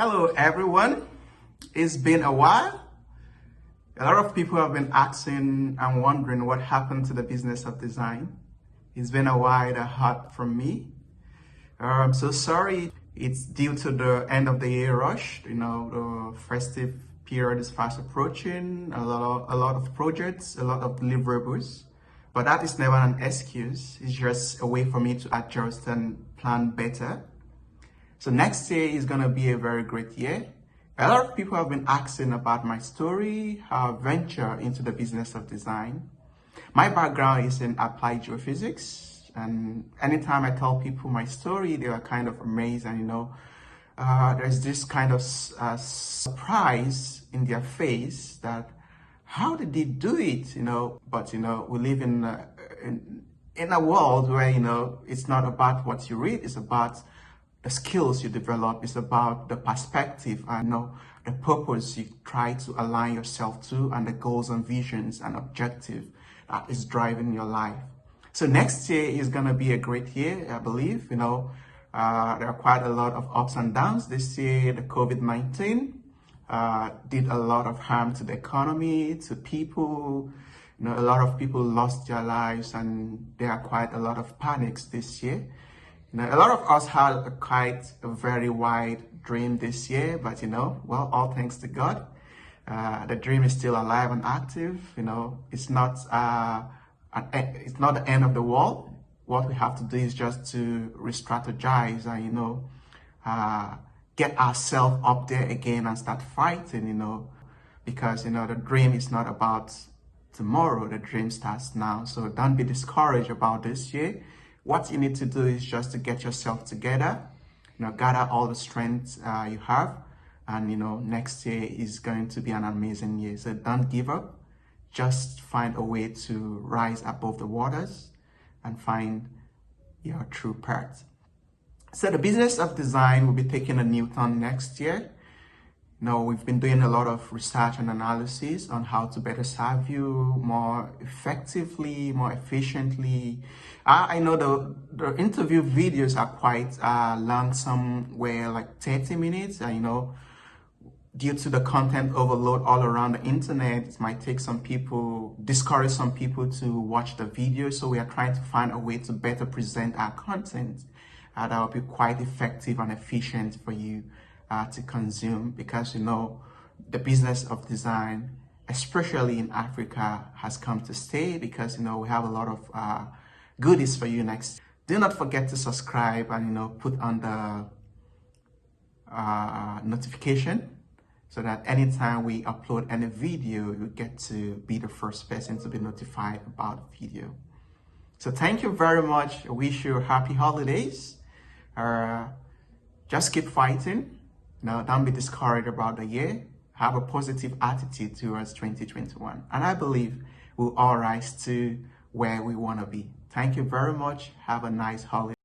Hello everyone, it's been a while. A lot of people have been asking and wondering what happened to the business of design. It's been a while that heard from me. I'm so sorry. It's due to the end of the year rush. The festive period is fast approaching. A lot of projects, a lot of deliverables. But that is never an excuse. It's just a way for me to adjust and plan better. So next year is going to be a very great year. A lot of people have been asking about my story, how I venture into the business of design. My background is in applied geophysics, and anytime I tell people my story, they are kind of amazed, and there's this kind of surprise in their face that how did they do it, But we live in a world where it's not about what you read, it's about the skills you develop. Is about the perspective and the purpose you try to align yourself to, and the goals and visions and objective that is driving your life. So next year is going to be a great year, I believe. There are quite a lot of ups and downs this year. The COVID-19 did a lot of harm to the economy, to people. A lot of people lost their lives, and there are quite a lot of panics this year. A lot of us had a very wide dream this year, but all thanks to God, the dream is still alive and active. It's not the end of the world. What we have to do is just to re-strategize and get ourselves up there again and start fighting. Because the dream is not about tomorrow. The dream starts now. So don't be discouraged about this year. What you need to do is just to get yourself together, gather all the strength you have, and next year is going to be an amazing year. So don't give up. Just find a way to rise above the waters and find your true path. So the business of design will be taking a new turn next year. We've been doing a lot of research and analysis on how to better serve you more effectively, more efficiently. I know the interview videos are quite long, somewhere like 30 minutes. Due to the content overload all around the internet, it might discourage some people to watch the video. So we are trying to find a way to better present our content that will be quite effective and efficient for you to consume, because the business of design, especially in Africa, has come to stay, because we have a lot of goodies for you next. Do not forget to subscribe and put on the notification, so that anytime we upload any video, you get to be the first person to be notified about the video. So thank you very much. I wish you happy holidays. Just keep fighting. Don't be discouraged about the year. Have a positive attitude towards 2021. And I believe we'll all rise to where we want to be. Thank you very much. Have a nice holiday.